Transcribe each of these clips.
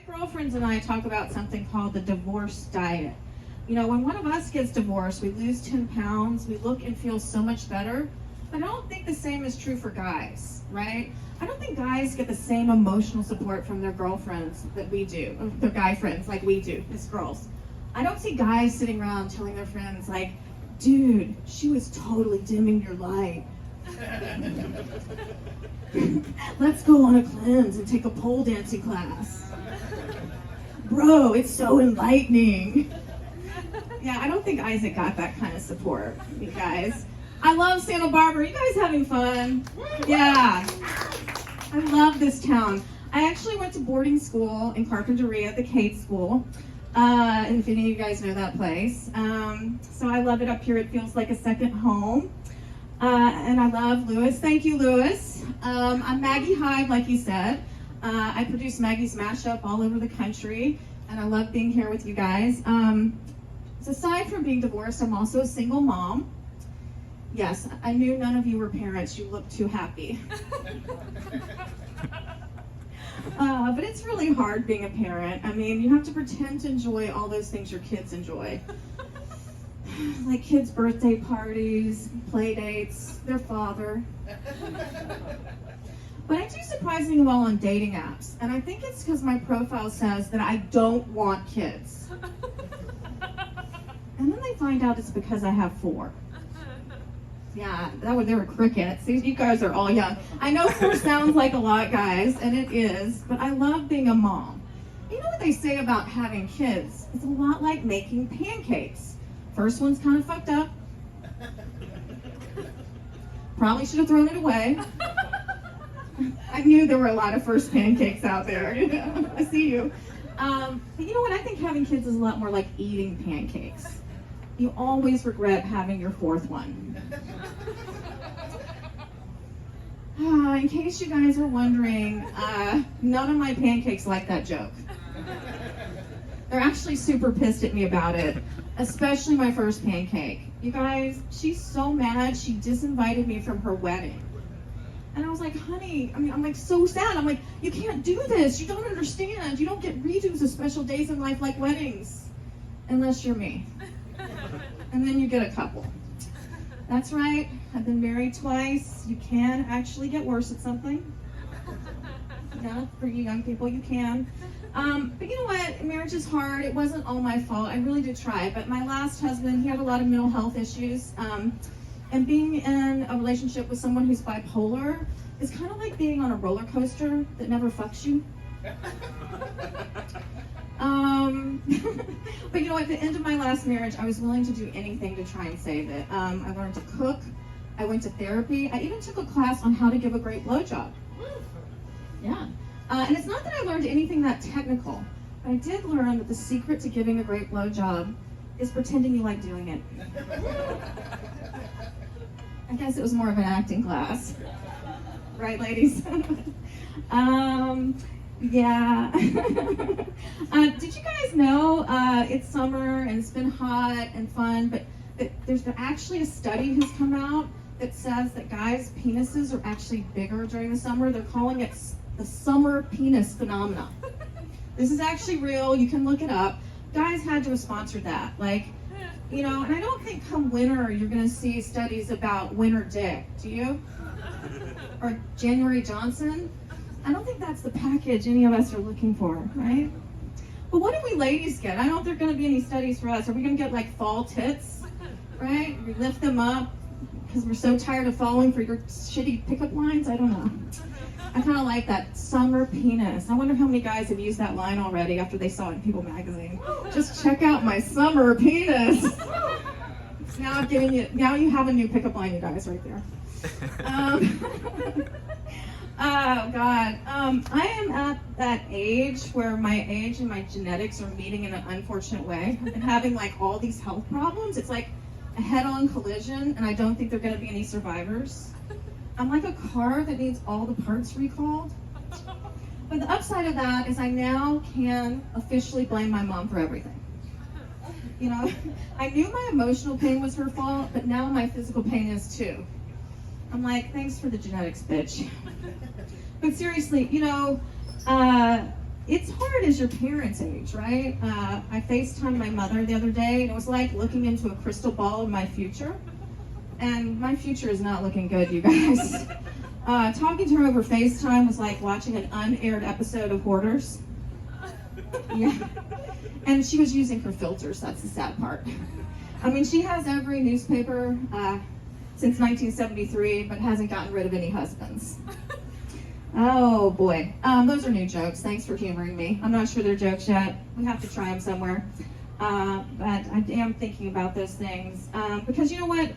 girlfriends and I talk about something called the divorce diet. You know, when one of us gets divorced, we lose 10 pounds, we look and feel so much better. But I don't think the same is true for guys, right? I don't think guys get the same emotional support from their girlfriends that we do, or their guy friends like we do as girls. I don't see guys sitting around telling their friends like, dude, she was totally dimming your light. Let's go on a cleanse and take a pole dancing class. Bro, it's so enlightening. Yeah, I don't think Isaac got that kind of support, you guys. I love Santa Barbara. You guys having fun? Yeah. I love this town. I actually went to boarding school in Carpinteria at the Kate School. And if any of you guys know that place. So I love it up here. It feels like a second home. And I love Lewis. Thank you, Lewis. I'm Maggie Hyde, like you said. I produce Maggie's Mashup all over the country. And I love being here with you guys. So aside from being divorced, I'm also a single mom. Yes, I knew none of you were parents. You look too happy. But it's really hard being a parent. I mean, you have to pretend to enjoy all those things your kids enjoy. Like kids' birthday parties, play dates, their father. But I do surprisingly well on dating apps. And I think it's because my profile says that I don't want kids. And then they find out it's because I have 4. Yeah, they were crickets. You guys are all young. I know 4 sounds like a lot, guys, and it is, but I love being a mom. You know what they say about having kids? It's a lot like making pancakes. First one's kind of fucked up. Probably should have thrown it away. I knew there were a lot of first pancakes out there. You know? I see you. But you know what? I think having kids is a lot more like eating pancakes. You always regret having your 4th one. In case you guys are wondering, none of my pancakes like that joke. They're actually super pissed at me about it, especially my first pancake. You guys, she's so mad she disinvited me from her wedding. And I was like, honey, I'm like so sad. I'm like, you can't do this. You don't understand. You don't get redos of special days in life like weddings, unless you're me. And then you get a couple. That's right. I've been married twice. You can actually get worse at something. Yeah, for you young people, you can. But you know what? Marriage is hard. It wasn't all my fault. I really did try. But my last husband, he had a lot of mental health issues. And being in a relationship with someone who's bipolar is kind of like being on a roller coaster that never fucks you. But you know, at the end of my last marriage, I was willing to do anything to try and save it. I learned to cook. I went to therapy. I even took a class on how to give a great blowjob. Yeah. And it's not that I learned anything that technical, but I did learn that the secret to giving a great blowjob is pretending you like doing it. I guess it was more of an acting class. Right, ladies? Yeah. Did you guys know it's summer and it's been hot and fun, but there's actually a study has come out that says that guys' penises are actually bigger during the summer. They're calling it the summer penis phenomena. This is actually real. You can look it up. Guys had to have sponsored that. Like, you know, and I don't think come winter you're going to see studies about winter dick. Do you? Or January Johnson? I don't think that's the package any of us are looking for, right? But what do we ladies get? I don't know if there are going to be any studies for us. Are we going to get like fall tits, right? We lift them up because we're so tired of falling for your shitty pickup lines? I don't know. I kind of like that summer penis. I wonder how many guys have used that line already after they saw it in People magazine. Just check out my summer penis. Now I'm giving you. Now you have a new pickup line, you guys, right there. Oh God, I am at that age where my age and my genetics are meeting in an unfortunate way. I've been having like all these health problems. It's like a head-on collision, and I don't think there are going to be any survivors. I'm like a car that needs all the parts recalled. But the upside of that is I now can officially blame my mom for everything. You know, I knew my emotional pain was her fault, but now my physical pain is too. I'm like, thanks for the genetics, bitch. But seriously, you know, it's hard as your parents' age, right? I FaceTimed my mother the other day, and it was like looking into a crystal ball of my future. And my future is not looking good, you guys. Talking to her over FaceTime was like watching an unaired episode of Hoarders. Yeah. And she was using her filters, that's the sad part. I mean, she has every newspaper since 1973, but hasn't gotten rid of any husbands. Oh boy, those are new jokes. Thanks for humoring me. I'm not sure they're jokes yet. We have to try them somewhere. But I am thinking about those things because you know what?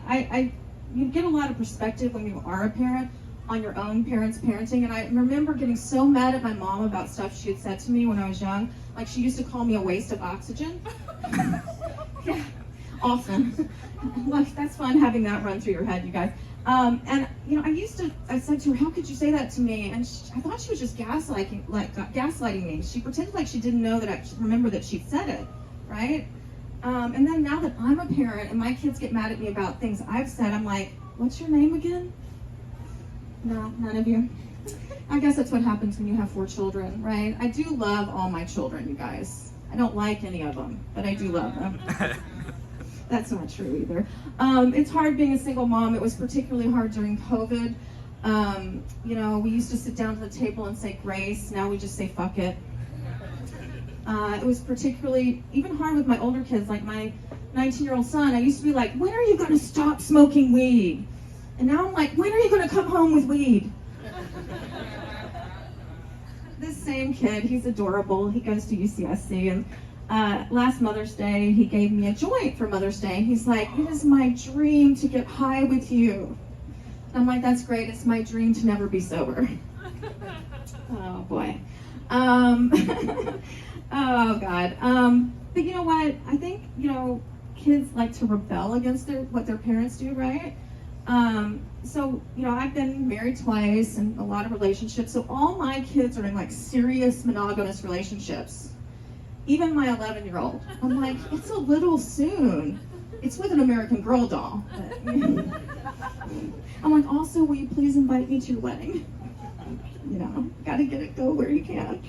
You get a lot of perspective when you are a parent on your own parents' parenting. And I remember getting so mad at my mom about stuff she had said to me when I was young. Like she used to call me a waste of oxygen. Yeah, often. Like that's fun having that run through your head, you guys. And you know, I said to her, "How could you say that to me?" And I thought she was just gaslighting me. She pretended like she didn't know that I remember that she'd said it, right? And then now that I'm a parent and my kids get mad at me about things I've said, I'm like, "What's your name again?" No, none of you. I guess that's what happens when you have 4 children, right? I do love all my children, you guys. I don't like any of them, but I do love them. That's not true either. It's hard being a single mom. It was particularly hard during COVID. You know, we used to sit down to the table and say grace. Now we just say fuck it. It was particularly even hard with my older kids, like my 19-year-old son. I used to be like, when are you going to stop smoking weed? And now I'm like, when are you going to come home with weed? This same kid, he's adorable. He goes to UCSC, and last Mother's Day, he gave me a joint for Mother's Day. He's like, it is my dream to get high with you. I'm like, that's great. It's my dream to never be sober. Oh, boy. Oh, God. But you know what? I think, you know, kids like to rebel against what their parents do, right? So, you know, I've been married twice and a lot of relationships. So all my kids are in like serious monogamous relationships. Even my 11-year-old. I'm like, it's a little soon. It's with an American Girl doll. But, I'm like, also, will you please invite me to your wedding? You know, gotta get it go where you can.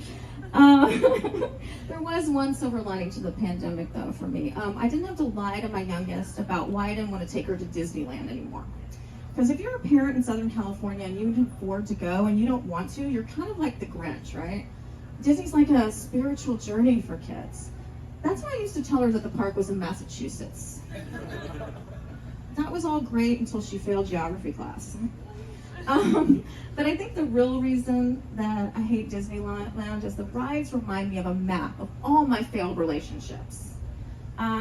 There was one silver lining to the pandemic, though, for me. I didn't have to lie to my youngest about why I didn't want to take her to Disneyland anymore. Because if you're a parent in Southern California and you can afford to go and you don't want to, you're kind of like the Grinch, right? Disney's like a spiritual journey for kids. That's why I used to tell her that the park was in Massachusetts. That was all great until she failed geography class. But I think the real reason that I hate Disneyland is the rides remind me of a map of all my failed relationships.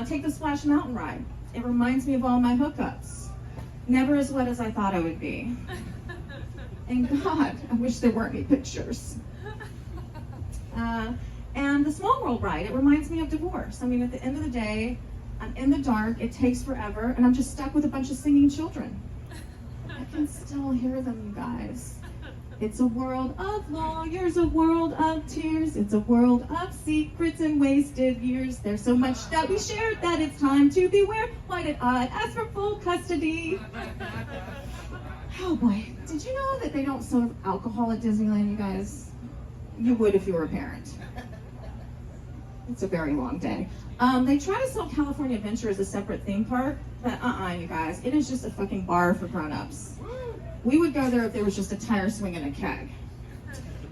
Take the Splash Mountain ride. It reminds me of all my hookups. Never as wet as I thought I would be. And God, I wish there weren't any pictures. And the Small World ride, it reminds me of divorce. I mean, at the end of the day, I'm in the dark, it takes forever, and I'm just stuck with a bunch of singing children. I can still hear them, you guys. It's a world of lawyers, a world of tears. It's a world of secrets and wasted years. There's so much that we shared that it's time to beware. Why did I ask for full custody? Oh boy, did you know that they don't serve alcohol at Disneyland, you guys? You would if you were a parent. It's a very long day. They try to sell California Adventure as a separate theme park, but you guys, it is just a fucking bar for grown-ups. We would go there if there was just a tire swing and a keg,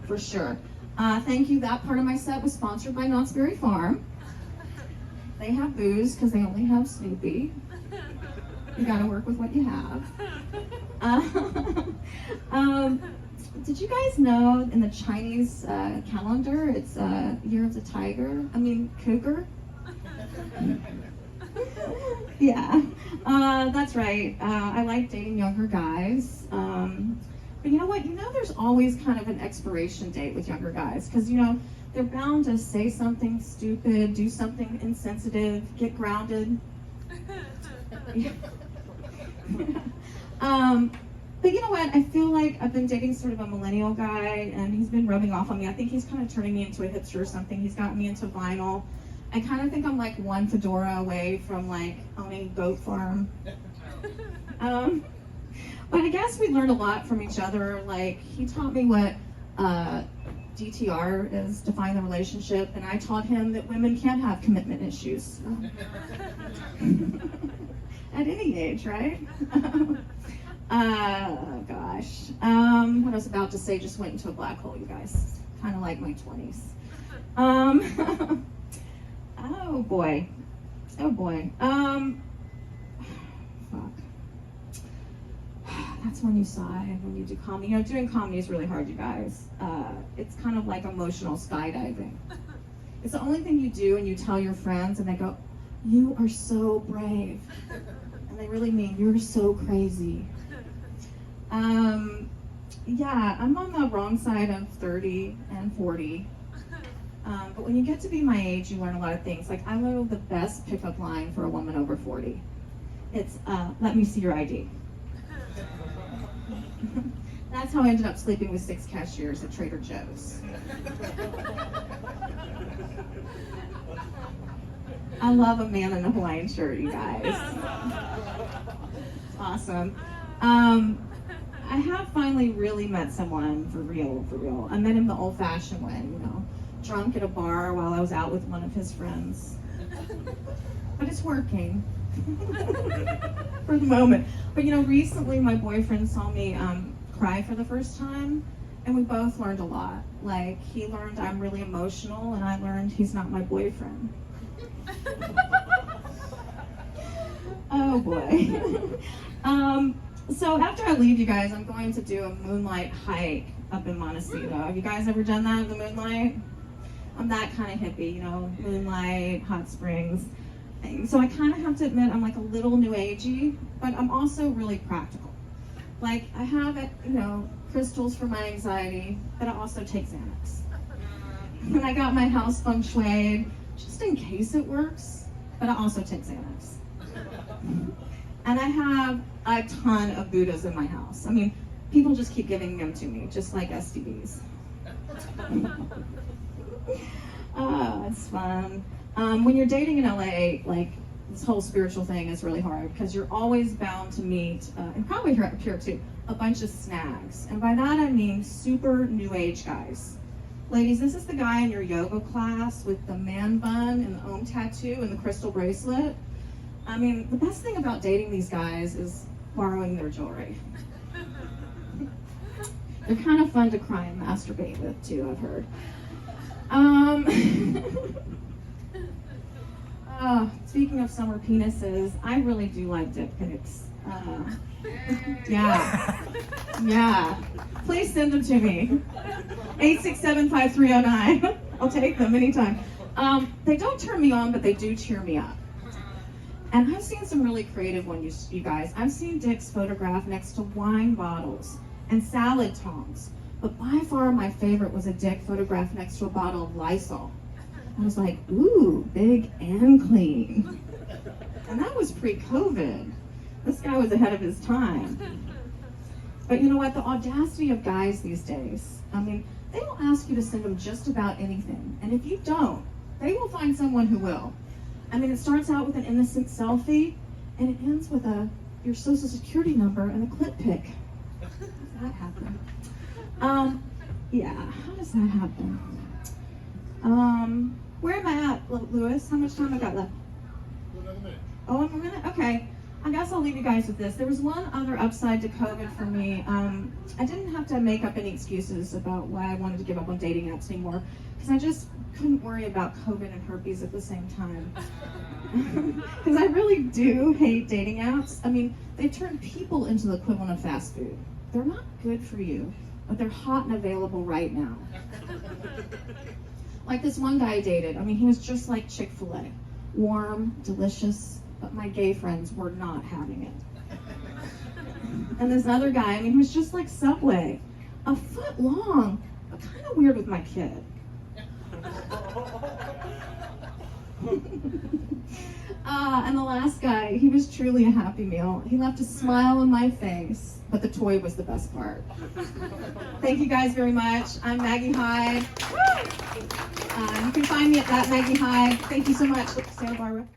for sure. Thank you. That part of my set was sponsored by Knott's Berry Farm. They have booze because they only have Snoopy. You gotta work with what you have. Did you guys know in the Chinese calendar, it's Year of the Tiger? Cougar? Yeah, that's right. I like dating younger guys. But you know what? There's always kind of an expiration date with younger guys because, they're bound to say something stupid, do something insensitive, get grounded. Yeah. But you know what? I feel like I've been dating sort of a millennial guy and he's been rubbing off on me. I think he's kind of turning me into a hipster or something. He's gotten me into vinyl. I kind of think I'm like one fedora away from like owning a goat farm. But I guess we learned a lot from each other. Like he taught me what DTR is define the relationship, and I taught him that women can have commitment issues. At any age, right? Gosh. What I was about to say just went into a black hole, you guys. Kind of like my 20s. Oh boy. Fuck. That's when you sigh when you do comedy. You know, doing comedy is really hard, you guys. It's kind of like emotional skydiving. It's the only thing you do, and you tell your friends, and they go, "You are so brave," and they really mean you're so crazy. Yeah, I'm on the wrong side of 30 and 40. But when you get to be my age, you learn a lot of things. Like, I know the best pickup line for a woman over 40. It's, "Let me see your ID." That's how I ended up sleeping with 6 cashiers at Trader Joe's. I love a man in a Hawaiian shirt, you guys. It's awesome. I have finally really met someone for real. I met him the old-fashioned way, you know, drunk at a bar while I was out with one of his friends. But it's working. For the moment. But you know, recently my boyfriend saw me cry for the first time, and we both learned a lot. Like, he learned I'm really emotional, and I learned he's not my boyfriend. Oh boy. So after I leave you guys, I'm going to do a moonlight hike up in Montecito. Have you guys ever done that in the moonlight? I'm that kind of hippie, you know, moonlight, hot springs. So I kind of have to admit I'm like a little new agey, but I'm also really practical. Like, I have, you know, crystals for my anxiety, but I also take Xanax. And I got my house feng shuied just in case it works, but I also take Xanax. And I have a ton of Buddhas in my house. I mean, people just keep giving them to me, just like STDs. It's fun. When you're dating in LA, like, this whole spiritual thing is really hard because you're always bound to meet, and probably here too, a bunch of snags. And by that I mean super new age guys. Ladies, this is the guy in your yoga class with the man bun and the Om tattoo and the crystal bracelet. I mean, the best thing about dating these guys is borrowing their jewelry. They're kind of fun to cry and masturbate with too, I've heard. Speaking of summer penises, I really do like dick pics. Yeah. Please send them to me. 867-5309. I'll take them anytime. They don't turn me on, but they do cheer me up. And I've seen some really creative ones, you guys. I've seen dicks photographed next to wine bottles and salad tongs. But by far my favorite was a dick photographed next to a bottle of Lysol. I was like, ooh, big and clean. And that was pre-COVID. This guy was ahead of his time. But you know what? The audacity of guys these days, I mean, they will ask you to send them just about anything. And if you don't, they will find someone who will. I mean, it starts out with an innocent selfie, and it ends with your social security number and a clit pic. How does that happen? Yeah, how does that happen? Where am I at, Lewis? How much time I got left? Oh, I'm a minute? Okay. I guess I'll leave you guys with this. There was one other upside to COVID for me. I didn't have to make up any excuses about why I wanted to give up on dating apps anymore, because I just couldn't worry about COVID and herpes at the same time. Because I really do hate dating apps. I mean, they turn people into the equivalent of fast food. They're not good for you, but they're hot and available right now. Like this one guy I dated, I mean, he was just like Chick-fil-A. Warm, delicious, but my gay friends were not having it. And this other guy, I mean, he was just like Subway. A foot long, but kind of weird with my kid. And the last guy, he was truly a happy meal. He left a smile on my face, but the toy was the best part. Thank you guys very much. I'm Maggie Hyde. You can find me at that Maggie Hyde. Thank you so much, Santa Barbara.